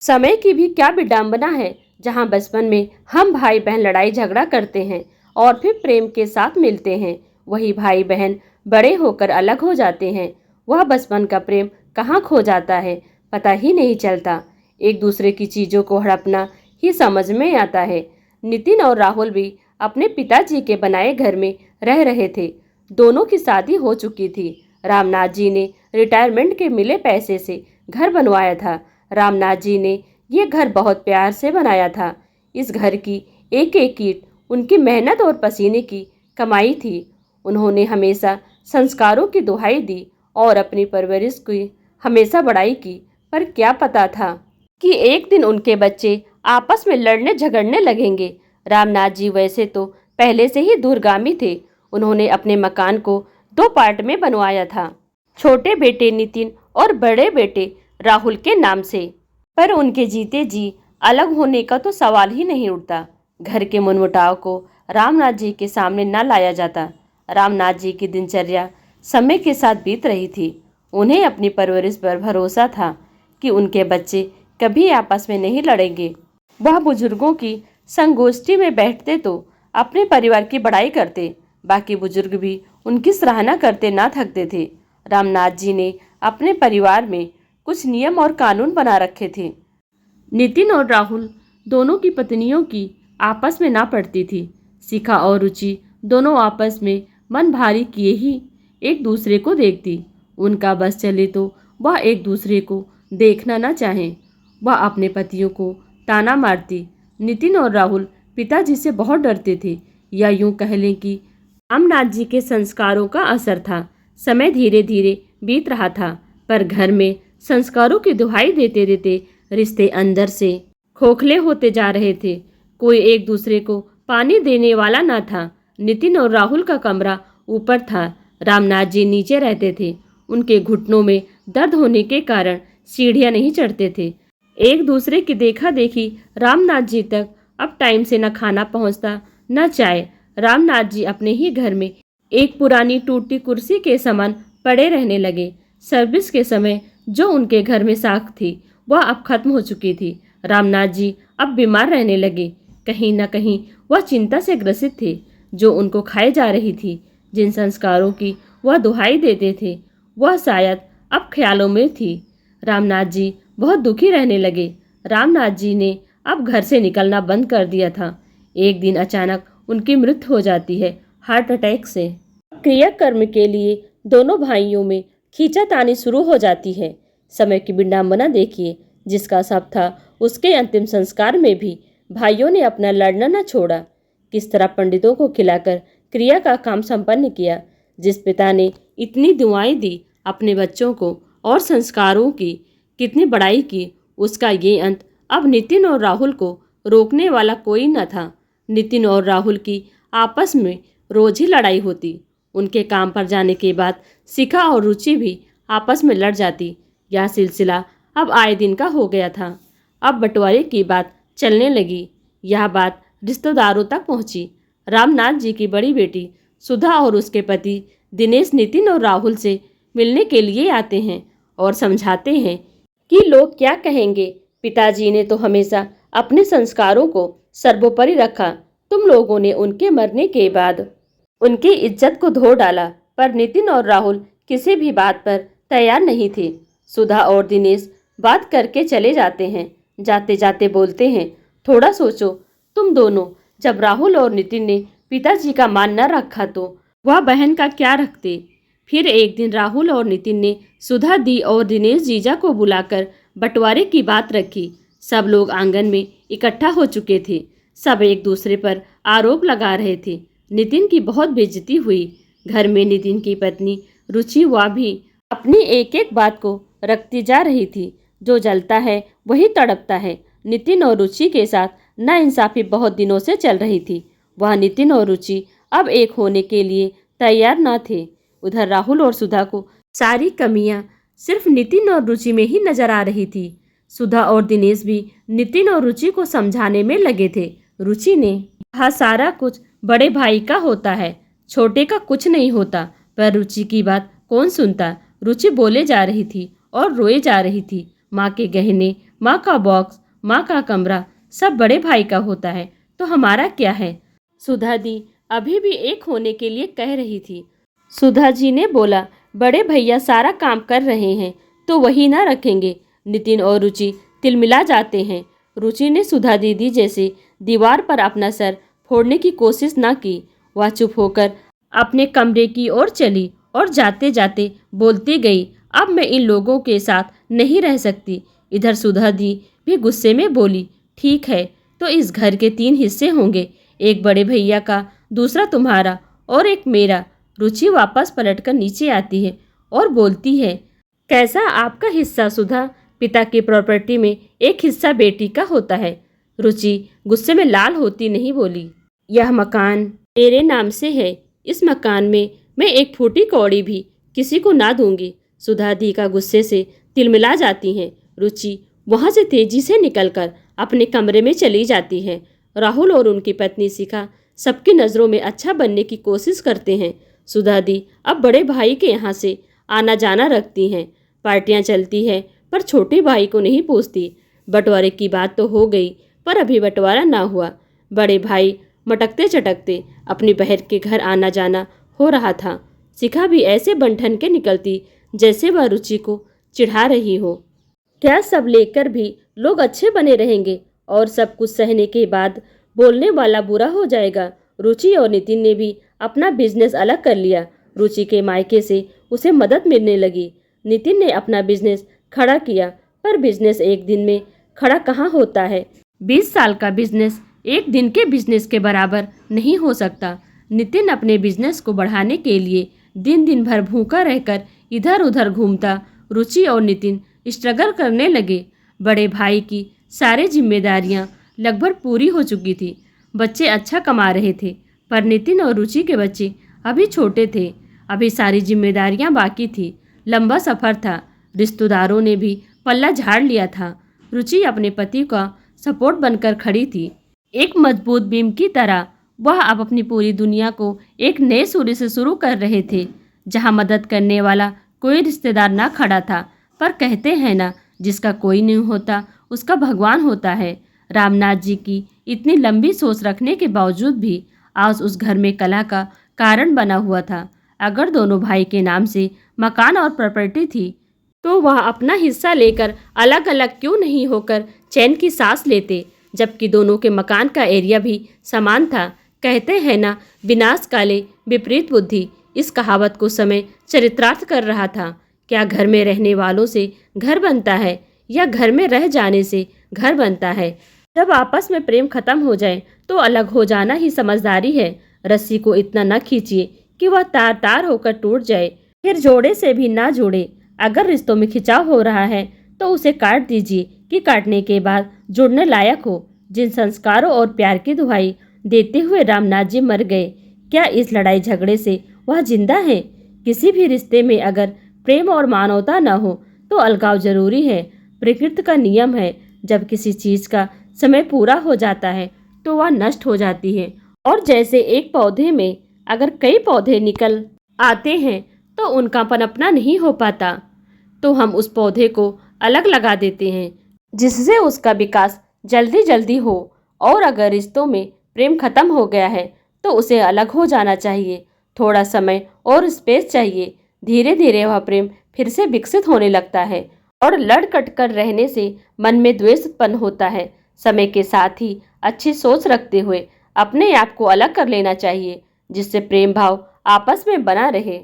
समय की भी क्या विडंबना है, जहाँ बचपन में हम भाई बहन लड़ाई झगड़ा करते हैं और फिर प्रेम के साथ मिलते हैं, वही भाई बहन बड़े होकर अलग हो जाते हैं। वह बचपन का प्रेम कहाँ खो जाता है, पता ही नहीं चलता। एक दूसरे की चीज़ों को हड़पना ही समझ में आता है। नितिन और राहुल भी अपने पिताजी के बनाए घर में रह रहे थे। दोनों की शादी हो चुकी थी। रामनाथ जी ने रिटायरमेंट के मिले पैसे से घर बनवाया था। रामनाथ जी ने ये घर बहुत प्यार से बनाया था। इस घर की एक एक ईंट उनकी मेहनत और पसीने की कमाई थी। उन्होंने हमेशा संस्कारों की दुहाई दी और अपनी परवरिश की हमेशा बड़ाई की। पर क्या पता था कि एक दिन उनके बच्चे आपस में लड़ने झगड़ने लगेंगे। रामनाथ जी वैसे तो पहले से ही दूरगामी थे। उन्होंने अपने मकान को 2 पार्ट में बनवाया था, छोटे बेटे नितिन और बड़े बेटे राहुल के नाम से। पर उनके जीते जी अलग होने का तो सवाल ही नहीं उठता। घर के मनमुटाव को रामनाथ जी के सामने न लाया जाता। रामनाथ जी की दिनचर्या समय के साथ बीत रही थी। उन्हें अपनी परवरिश पर भरोसा था कि उनके बच्चे कभी आपस में नहीं लड़ेंगे। वह बुजुर्गों की संगोष्ठी में बैठते तो अपने परिवार की बड़ाई करते। बाकी बुजुर्ग भी उनकी सराहना करते ना थकते थे। रामनाथ जी ने अपने परिवार में कुछ नियम और कानून बना रखे थे। नितिन और राहुल दोनों की पत्नियों की आपस में ना पड़ती थी। शिखा और रुचि दोनों आपस में मन भारी किए ही एक दूसरे को देखती। उनका बस चले तो वह एक दूसरे को देखना ना चाहें। वह अपने पतियों को ताना मारती। नितिन और राहुल पिताजी से बहुत डरते थे, या यूं कह लें कि रामनाथ जी के संस्कारों का असर था। समय धीरे धीरे बीत रहा था, पर घर में संस्कारों की दुहाई देते देते रिश्ते अंदर से खोखले होते जा रहे थे। कोई एक दूसरे को पानी देने वाला न था। नितिन और राहुल का कमरा ऊपर था। रामनाथ जी नीचे रहते थे। उनके घुटनों में दर्द होने के कारण सीढ़ियां नहीं चढ़ते थे। एक दूसरे की देखा देखी रामनाथ जी तक अब टाइम से न खाना पहुंचता न चाय। रामनाथ जी अपने ही घर में एक पुरानी टूटी कुर्सी के समान पड़े रहने लगे। सर्विस के समय जो उनके घर में साख थी वह अब खत्म हो चुकी थी। रामनाथ जी अब बीमार रहने लगे। कहीं न कहीं वह चिंता से ग्रसित थे, जो उनको खाए जा रही थी। जिन संस्कारों की वह दुहाई देते थे वह शायद अब ख्यालों में थी। रामनाथ जी बहुत दुखी रहने लगे। रामनाथ जी ने अब घर से निकलना बंद कर दिया था। एक दिन अचानक उनकी मृत्यु हो जाती है, हार्ट अटैक से। क्रियाकर्म के लिए दोनों भाइयों में खींचातानी शुरू हो जाती है। समय की विडंबना देखिए, जिसका सब था उसके अंतिम संस्कार में भी भाइयों ने अपना लड़ना न छोड़ा। किस तरह पंडितों को खिलाकर क्रिया का काम संपन्न किया। जिस पिता ने इतनी दुआएं दी अपने बच्चों को और संस्कारों की कितनी बड़ाई की, उसका ये अंत अब नितिन और राहुल को रोकने वाला कोई न था। नितिन और राहुल की आपस में रोज ही लड़ाई होती। उनके काम पर जाने के बाद शिखा और रुचि भी आपस में लड़ जाती। यह सिलसिला अब आए दिन का हो गया था। अब बंटवारे की बात चलने लगी। यह बात रिश्तेदारों तक पहुंची। रामनाथ जी की बड़ी बेटी सुधा और उसके पति दिनेश नितिन और राहुल से मिलने के लिए आते हैं और समझाते हैं कि लोग क्या कहेंगे। पिताजी ने तो हमेशा अपने संस्कारों को सर्वोपरि रखा। तुम लोगों ने उनके मरने के बाद उनकी इज्जत को धो डाला। पर नितिन और राहुल किसी भी बात पर तैयार नहीं थे। सुधा और दिनेश बात करके चले जाते हैं। जाते जाते बोलते हैं, थोड़ा सोचो तुम दोनों। जब राहुल और नितिन ने पिताजी का मान न रखा तो वह बहन का क्या रखते। फिर एक दिन राहुल और नितिन ने सुधा दी और दिनेश जीजा को बुलाकर बंटवारे की बात रखी। सब लोग आंगन में इकट्ठा हो चुके थे। सब एक दूसरे पर आरोप लगा रहे थे। नितिन की बहुत बेइज्जती हुई। घर में नितिन की पत्नी रुचि वह भी अपनी एक एक बात को रखती जा रही थी। जो जलता है वही तड़पता है। नितिन और रुचि के साथ नाइंसाफी बहुत दिनों से चल रही थी। वह नितिन और रुचि अब एक होने के लिए तैयार न थे। उधर राहुल और सुधा को सारी कमियां सिर्फ नितिन और रुचि में ही नजर आ रही थी। सुधा और दिनेश भी नितिन और रुचि को समझाने में लगे थे। रुचि ने कहा, सारा कुछ बड़े भाई का होता है, छोटे का कुछ नहीं होता। पर रुचि की बात कौन सुनता। रुचि बोले जा रही थी और रोए जा रही थी। माँ के गहने, माँ का बॉक्स, माँ का कमरा सब बड़े भाई का होता है, तो हमारा क्या है? सुधा दी अभी भी एक होने के लिए कह रही थी। सुधा जी ने बोला, बड़े भैया सारा काम कर रहे हैं तो वही ना रखेंगे। नितिन और रुचि तिलमिला जाते हैं। रुचि ने सुधा दीदी जैसे दीवार पर अपना सर फोड़ने की कोशिश ना की। वह चुप होकर अपने कमरे की ओर चली और जाते जाते बोलती गई, अब मैं इन लोगों के साथ नहीं रह सकती। इधर सुधा दी भी गुस्से में बोली, ठीक है तो इस घर के 3 हिस्से होंगे, एक बड़े भैया का, दूसरा तुम्हारा और एक मेरा। रुचि वापस पलटकर नीचे आती है और बोलती है, कैसा आपका हिस्सा सुधा? पिता की प्रॉपर्टी में एक हिस्सा बेटी का होता है। रुचि गुस्से में लाल होती नहीं बोली, यह मकान मेरे नाम से है। इस मकान में मैं एक फूटी कौड़ी भी किसी को ना दूंगी। सुधा दी का गुस्से से तिलमिला जाती हैं। रुचि वहाँ से तेजी से निकलकर अपने कमरे में चली जाती है। राहुल और उनकी पत्नी शिखा सबकी नज़रों में अच्छा बनने की कोशिश करते हैं। सुधा दी अब बड़े भाई के यहाँ से आना जाना रखती हैं। पार्टियाँ चलती है पर छोटे भाई को नहीं पूछती। बंटवारे की बात तो हो गई पर अभी बंटवारा ना हुआ। बड़े भाई मटकते चटकते अपनी बहन के घर आना जाना हो रहा था। शिखा भी ऐसे बंठन के निकलती जैसे वह रुचि को चिढ़ा रही हो। क्या सब लेकर भी लोग अच्छे बने रहेंगे और सब कुछ सहने के बाद बोलने वाला बुरा हो जाएगा। रुचि और नितिन ने भी अपना बिजनेस अलग कर लिया। रुचि के मायके से उसे मदद मिलने लगी। नितिन ने अपना बिजनेस खड़ा किया पर बिजनेस एक दिन में खड़ा कहाँ होता है। 20 साल का बिजनेस एक दिन के बिजनेस के बराबर नहीं हो सकता। नितिन अपने बिजनेस को बढ़ाने के लिए दिन दिन भर भूखा रहकर इधर उधर घूमता। रुचि और नितिन स्ट्रगल करने लगे। बड़े भाई की सारी जिम्मेदारियां लगभग पूरी हो चुकी थी। बच्चे अच्छा कमा रहे थे पर नितिन और रुचि के बच्चे अभी छोटे थे। अभी सारी जिम्मेदारियां बाकी थी। लंबा सफ़र था। रिश्तेदारों ने भी पल्ला झाड़ लिया था। रुचि अपने पति का सपोर्ट बनकर खड़ी थी, एक मजबूत बीम की तरह। वह अब अपनी पूरी दुनिया को एक नए सूर्य से शुरू कर रहे थे, जहां मदद करने वाला कोई रिश्तेदार ना खड़ा था। पर कहते हैं ना, जिसका कोई नहीं होता उसका भगवान होता है। रामनाथ जी की इतनी लंबी सोच रखने के बावजूद भी आज उस घर में कला का कारण बना हुआ था। अगर दोनों भाई के नाम से मकान और प्रॉपर्टी थी तो वह अपना हिस्सा लेकर अलग अलग क्यों नहीं होकर चैन की सांस लेते, जबकि दोनों के मकान का एरिया भी समान था। कहते हैं ना, विनाश काले विपरीत बुद्धि। इस कहावत को समय चरितार्थ कर रहा था। क्या घर में रहने वालों से घर बनता है या घर में रह जाने से घर बनता है? जब आपस में प्रेम खत्म हो जाए तो अलग हो जाना ही समझदारी है। रस्सी को इतना न खींचिए कि वह तार तार होकर टूट जाए, फिर जोड़े से भी ना जोड़े। अगर रिश्तों में खिंचाव हो रहा है तो उसे काट दीजिए कि काटने के बाद जुड़ने लायक हो। जिन संस्कारों और प्यार की दुहाई देते हुए रामनाथ जी मर गए, क्या इस लड़ाई झगड़े से वह जिंदा है? किसी भी रिश्ते में अगर प्रेम और मानवता न हो तो अलगाव जरूरी है। प्रकृति का नियम है, जब किसी चीज का समय पूरा हो जाता है तो वह नष्ट हो जाती है। और जैसे एक पौधे में अगर कई पौधे निकल आते हैं तो उनका पनपना नहीं हो पाता, तो हम उस पौधे को अलग लगा देते हैं जिससे उसका विकास जल्दी जल्दी हो। और अगर रिश्तों में प्रेम खत्म हो गया है तो उसे अलग हो जाना चाहिए। थोड़ा समय और स्पेस चाहिए। धीरे धीरे वह प्रेम फिर से विकसित होने लगता है। और लड़ कट कर रहने से मन में द्वेष उत्पन्न होता है। समय के साथ ही अच्छी सोच रखते हुए अपने आप को अलग कर लेना चाहिए, जिससे प्रेम भाव आपस में बना रहे।